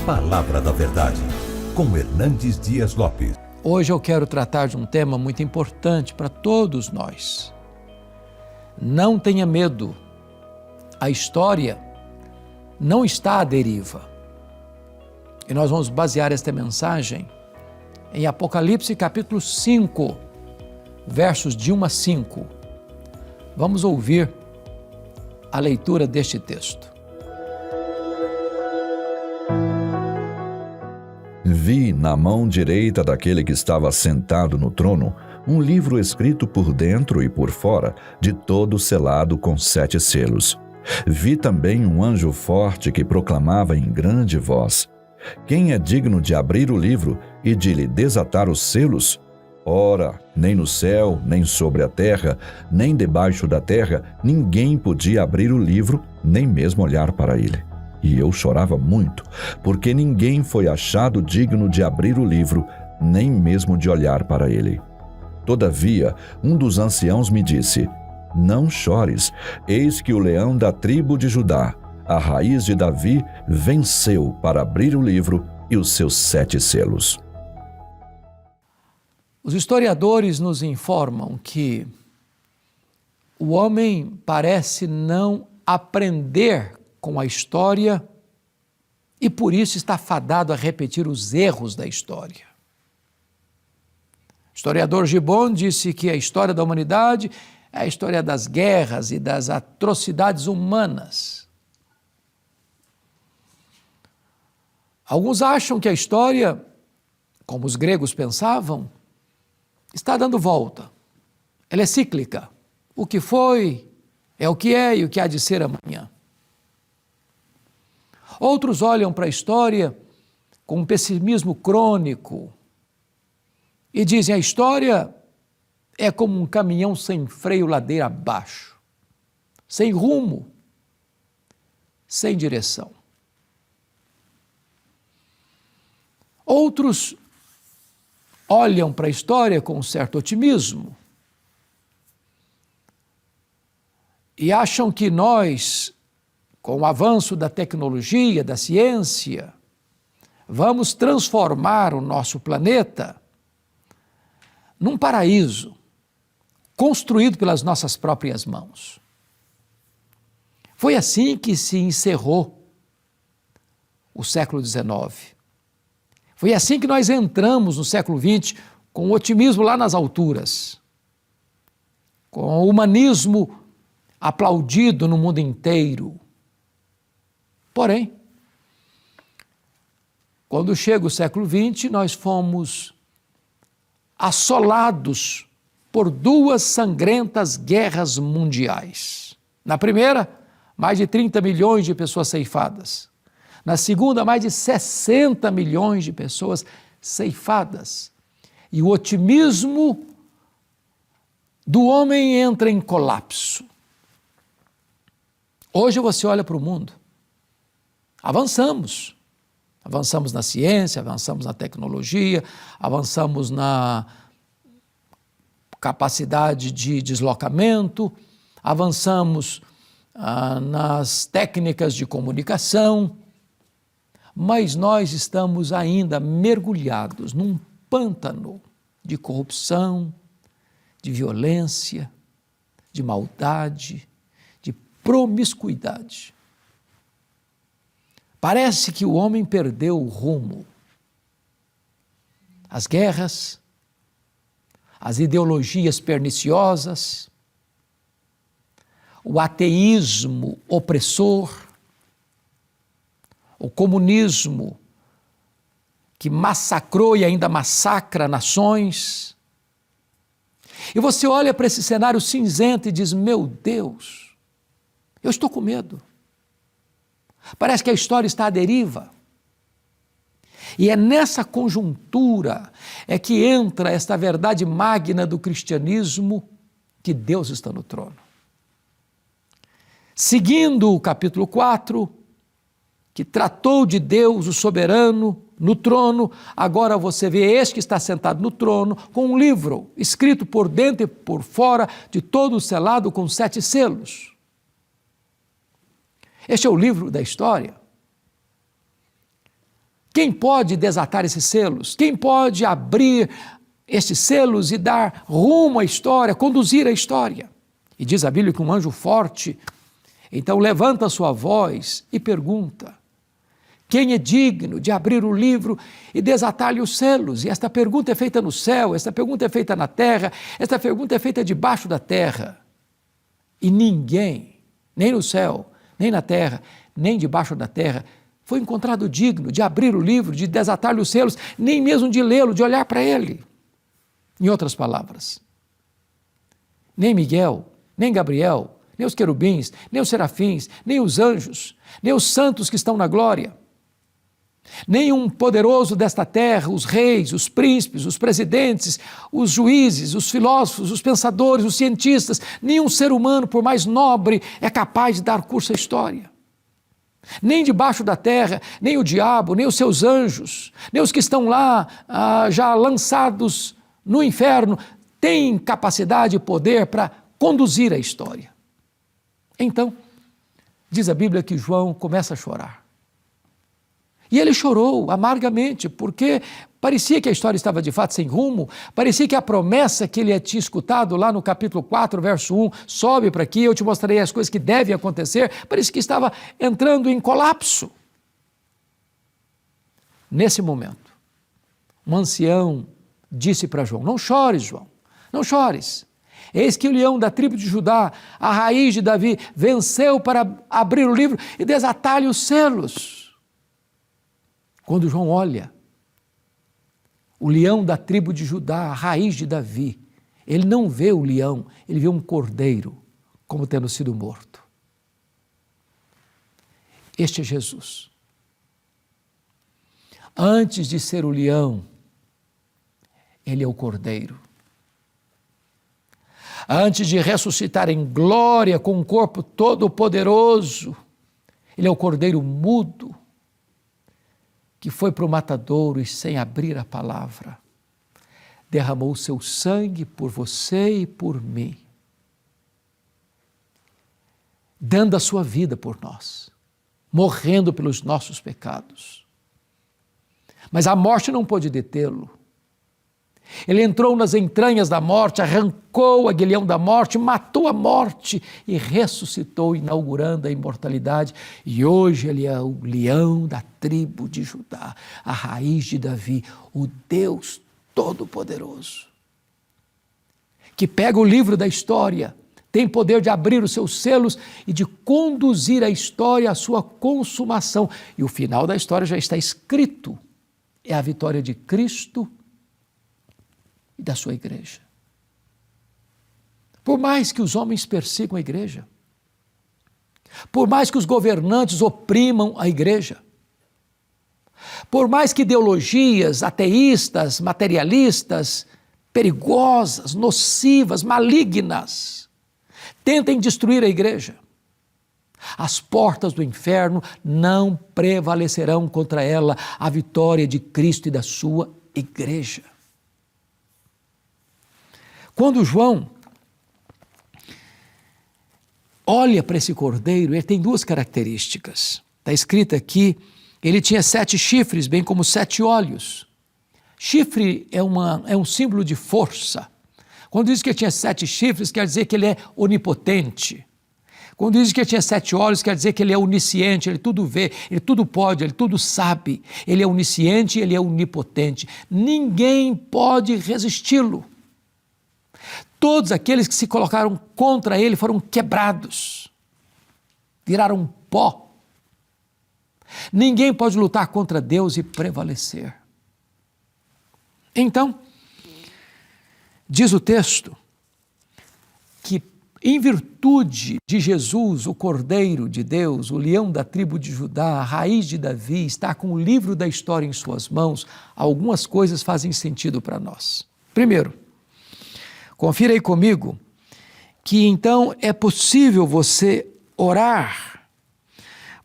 Palavra da Verdade, com Hernandes Dias Lopes. Hoje eu quero tratar de um tema muito importante para todos nós. Não tenha medo. A história não está à deriva. E nós vamos basear esta mensagem em Apocalipse capítulo 5, versos de 1 a 5. Vamos ouvir a leitura deste texto. Vi na mão direita daquele que estava sentado no trono um livro escrito por dentro e por fora, de todo selado com 7 selos. Vi também um anjo forte que proclamava em grande voz: quem é digno de abrir o livro e de lhe desatar os selos? Ora, nem no céu, nem sobre a terra, nem debaixo da terra, ninguém podia abrir o livro, nem mesmo olhar para ele. E eu chorava muito, porque ninguém foi achado digno de abrir o livro, nem mesmo de olhar para ele. Todavia, um dos anciãos me disse: não chores, eis que o leão da tribo de Judá, a raiz de Davi, venceu para abrir o livro e os seus 7 selos. Os historiadores nos informam que o homem parece não aprender com a história e por isso está fadado a repetir os erros da história. O historiador Gibbon disse que a história da humanidade é a história das guerras e das atrocidades humanas. Alguns acham que a história, como os gregos pensavam, está dando volta. Ela é cíclica. O que foi é o que é e o que há de ser amanhã. Outros olham para a história com um pessimismo crônico e dizem: a história é como um caminhão sem freio ladeira abaixo, sem rumo, sem direção. Outros olham para a história com um certo otimismo e acham que nós, com o avanço da tecnologia, da ciência, vamos transformar o nosso planeta num paraíso construído pelas nossas próprias mãos. Foi assim que se encerrou o século XIX. Foi assim que nós entramos no século XX com o otimismo lá nas alturas, com o humanismo aplaudido no mundo inteiro. Porém, quando chega o século XX, nós fomos assolados por 2 sangrentas guerras mundiais. Na primeira, mais de 30 milhões de pessoas ceifadas. Na segunda, mais de 60 milhões de pessoas ceifadas. E o otimismo do homem entra em colapso. Hoje você olha para o mundo. Avançamos na ciência, avançamos na tecnologia, avançamos na capacidade de deslocamento, avançamos nas técnicas de comunicação, mas nós estamos ainda mergulhados num pântano de corrupção, de violência, de maldade, de promiscuidade. Parece que o homem perdeu o rumo. As guerras, as ideologias perniciosas, o ateísmo opressor, o comunismo que massacrou e ainda massacra nações. E você olha para esse cenário cinzento e diz: meu Deus, eu estou com medo. Parece que a história está à deriva. E é nessa conjuntura é que entra esta verdade magna do cristianismo, que Deus está no trono. Seguindo o capítulo 4, que tratou de Deus, o soberano, no trono, agora você vê este que está sentado no trono, com um livro escrito por dentro e por fora, de todo selado com 7 selos. Este é o livro da história. Quem pode desatar esses selos? Quem pode abrir estes selos e dar rumo à história, conduzir a história? E diz a Bíblia que um anjo forte, então levanta a sua voz e pergunta: quem é digno de abrir o livro e desatar-lhe os selos? E esta pergunta é feita no céu, esta pergunta é feita na terra, esta pergunta é feita debaixo da terra. E ninguém, nem no céu, nem na terra, nem debaixo da terra, foi encontrado digno de abrir o livro, de desatar-lhe os selos, nem mesmo de lê-lo, de olhar para ele. Em outras palavras, nem Miguel, nem Gabriel, nem os querubins, nem os serafins, nem os anjos, nem os santos que estão na glória, nem um poderoso desta terra, os reis, os príncipes, os presidentes, os juízes, os filósofos, os pensadores, os cientistas, nenhum ser humano, por mais nobre, é capaz de dar curso à história. Nem debaixo da terra, nem o diabo, nem os seus anjos, nem os que estão lá já lançados no inferno, têm capacidade e poder para conduzir a história. Então, diz a Bíblia que João começa a chorar. E ele chorou amargamente, porque parecia que a história estava de fato sem rumo, parecia que a promessa que ele tinha escutado lá no capítulo 4, verso 1, sobe para aqui, eu te mostrarei as coisas que devem acontecer, parecia que estava entrando em colapso. Nesse momento, um ancião disse para João: não chores, João, não chores. Eis que o leão da tribo de Judá, a raiz de Davi, venceu para abrir o livro e desatar-lhe os selos. Quando João olha, o leão da tribo de Judá, a raiz de Davi, ele não vê o leão, ele vê um cordeiro como tendo sido morto. Este é Jesus. Antes de ser o leão, ele é o cordeiro. Antes de ressuscitar em glória com um corpo todo poderoso, ele é o cordeiro mudo, que foi para o matadouro e sem abrir a palavra, derramou o seu sangue por você e por mim, dando a sua vida por nós, morrendo pelos nossos pecados. Mas a morte não pôde detê-lo. Ele entrou nas entranhas da morte, arrancou o aguilhão da morte, matou a morte e ressuscitou, inaugurando a imortalidade. E hoje ele é o leão da tribo de Judá, a raiz de Davi, o Deus Todo-Poderoso, que pega o livro da história, tem poder de abrir os seus selos e de conduzir a história à sua consumação. E o final da história já está escrito. É a vitória de Cristo e da sua igreja. Por mais que os homens persigam a igreja, por mais que os governantes oprimam a igreja, por mais que ideologias ateístas, materialistas, perigosas, nocivas, malignas, tentem destruir a igreja, as portas do inferno não prevalecerão contra ela. A vitória de Cristo e da sua igreja. Quando João olha para esse cordeiro, ele tem duas características. Está escrito aqui, ele tinha 7 chifres, bem como 7 olhos. Chifre é um símbolo de força. Quando diz que ele tinha 7 chifres, quer dizer que ele é onipotente. Quando diz que ele tinha 7 olhos, quer dizer que ele é onisciente, ele tudo vê, ele tudo pode, ele tudo sabe. Ele é onisciente, ele é onipotente. Ninguém pode resisti-lo. Todos aqueles que se colocaram contra ele foram quebrados, viraram pó. Ninguém pode lutar contra Deus e prevalecer. Então, diz o texto que, em virtude de Jesus, o Cordeiro de Deus, o leão da tribo de Judá, a raiz de Davi, está com o livro da história em suas mãos, algumas coisas fazem sentido para nós. Primeiro, confira aí comigo que então é possível você orar,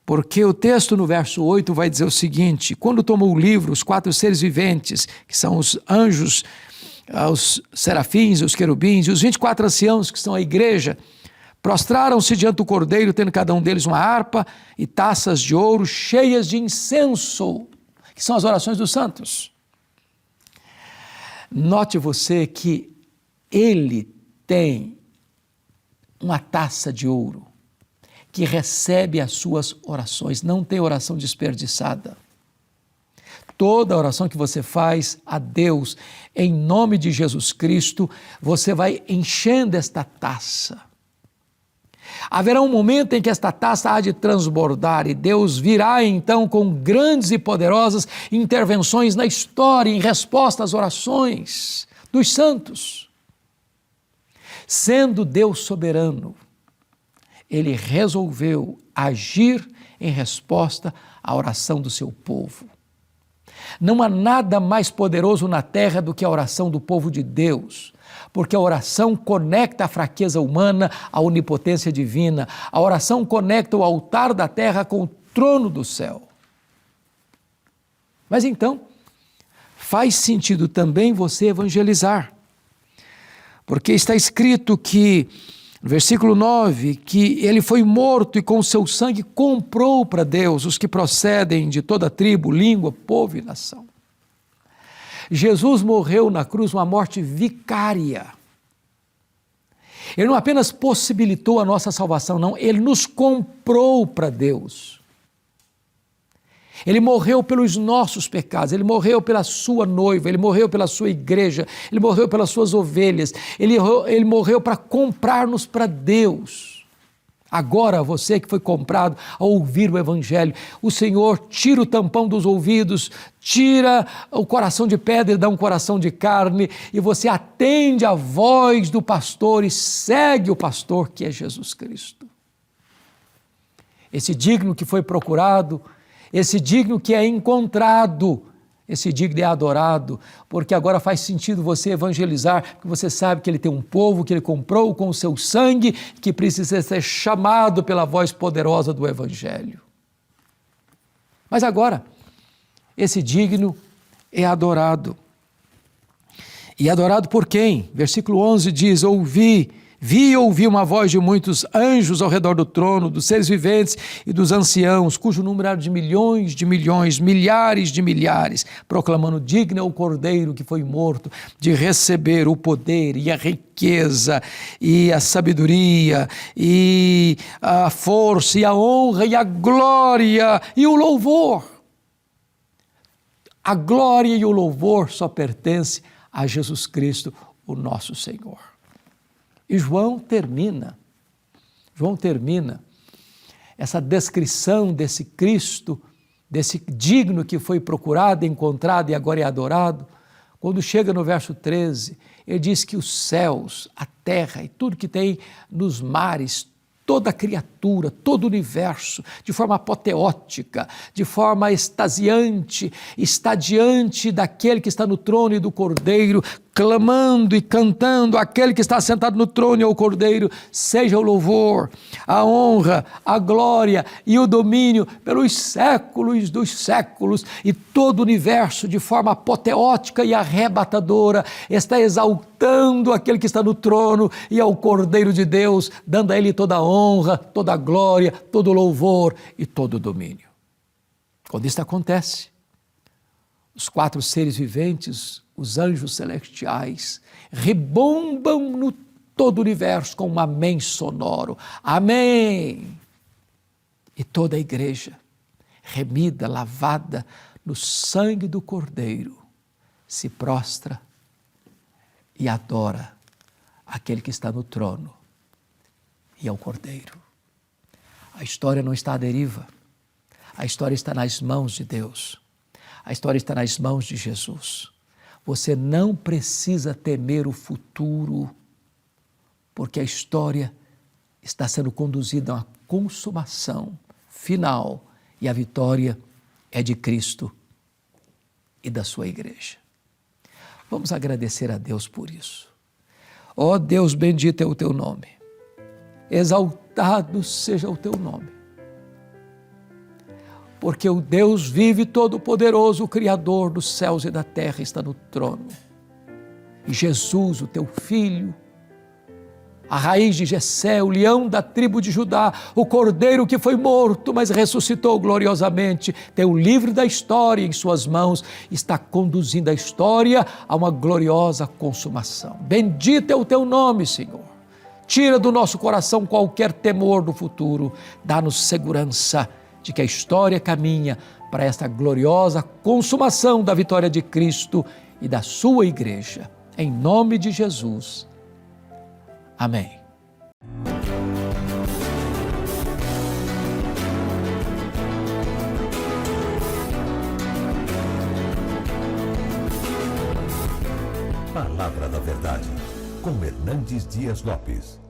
porque o texto no verso 8 vai dizer o seguinte: quando tomou o livro, os 4 seres viventes, que são os anjos, os serafins, os querubins e os 24 anciãos que são a igreja, prostraram-se diante do cordeiro, tendo cada um deles uma harpa e taças de ouro cheias de incenso. que são as orações dos santos. Note você que ele tem uma taça de ouro que recebe as suas orações, não tem oração desperdiçada. Toda oração que você faz a Deus, em nome de Jesus Cristo, você vai enchendo esta taça. Haverá um momento em que esta taça há de transbordar e Deus virá então com grandes e poderosas intervenções na história em resposta às orações dos santos. Sendo Deus soberano, Ele resolveu agir em resposta à oração do seu povo. Não há nada mais poderoso na terra do que a oração do povo de Deus, porque a oração conecta a fraqueza humana à onipotência divina. A oração conecta o altar da terra com o trono do céu. Mas então, faz sentido também você evangelizar, porque está escrito que, no versículo 9, que ele foi morto e com o seu sangue comprou para Deus os que procedem de toda tribo, língua, povo e nação. Jesus morreu na cruz uma morte vicária. Ele não apenas possibilitou a nossa salvação, não, ele nos comprou para Deus. Ele morreu pelos nossos pecados, ele morreu pela sua noiva, ele morreu pela sua igreja, ele morreu pelas suas ovelhas, ele morreu para comprar-nos para Deus. Agora, você que foi comprado ao ouvir o Evangelho, o Senhor tira o tampão dos ouvidos, tira o coração de pedra e dá um coração de carne, e você atende a voz do pastor e segue o pastor, que é Jesus Cristo. Esse digno que foi procurado, esse digno que é encontrado, esse digno é adorado, porque agora faz sentido você evangelizar, porque você sabe que ele tem um povo que ele comprou com o seu sangue, que precisa ser chamado pela voz poderosa do Evangelho. Mas agora, esse digno é adorado. E adorado por quem? Versículo 11 diz, vi e ouvi uma voz de muitos anjos ao redor do trono, dos seres viventes e dos anciãos, cujo número era de milhões, milhares de milhares, proclamando: digno é o Cordeiro que foi morto de receber o poder e a riqueza e a sabedoria e a força e a honra e a glória e o louvor. A glória e o louvor só pertencem a Jesus Cristo, o nosso Senhor. E João termina essa descrição desse Cristo, desse digno que foi procurado, encontrado e agora é adorado, quando chega no verso 13, ele diz que os céus, a terra e tudo que tem nos mares, toda a criatura, todo o universo, de forma apoteótica, de forma extasiante, está diante daquele que está no trono e do Cordeiro, clamando e cantando: aquele que está sentado no trono e ao Cordeiro, seja o louvor, a honra, a glória e o domínio pelos séculos dos séculos. E todo o universo, de forma apoteótica e arrebatadora, está exaltando aquele que está no trono e ao Cordeiro de Deus, dando a ele toda a honra, toda a glória, todo o louvor e todo o domínio. Quando isso acontece, os 4 seres viventes, os anjos celestiais, rebombam no todo o universo com um amém sonoro. Amém! E toda a igreja, remida, lavada no sangue do Cordeiro, se prostra e adora aquele que está no trono e ao Cordeiro. A história não está à deriva. A história está nas mãos de Deus. A história está nas mãos de Jesus. Você não precisa temer o futuro, porque a história está sendo conduzida a uma consumação final e a vitória é de Cristo e da sua igreja. Vamos agradecer a Deus por isso. Ó Deus, bendito é o teu nome. Exaltado seja o teu nome. Porque o Deus vive todo-poderoso, o Criador dos céus e da terra, está no trono. E Jesus, o teu Filho, a raiz de Jessé, o leão da tribo de Judá, o cordeiro que foi morto, mas ressuscitou gloriosamente, tem o livro da história em suas mãos, está conduzindo a história a uma gloriosa consumação. Bendito é o teu nome, Senhor. Tira do nosso coração qualquer temor do futuro, dá-nos segurança de que a história caminha para esta gloriosa consumação da vitória de Cristo e da sua igreja. Em nome de Jesus. Amém. Palavra da Verdade, com Hernandes Dias Lopes.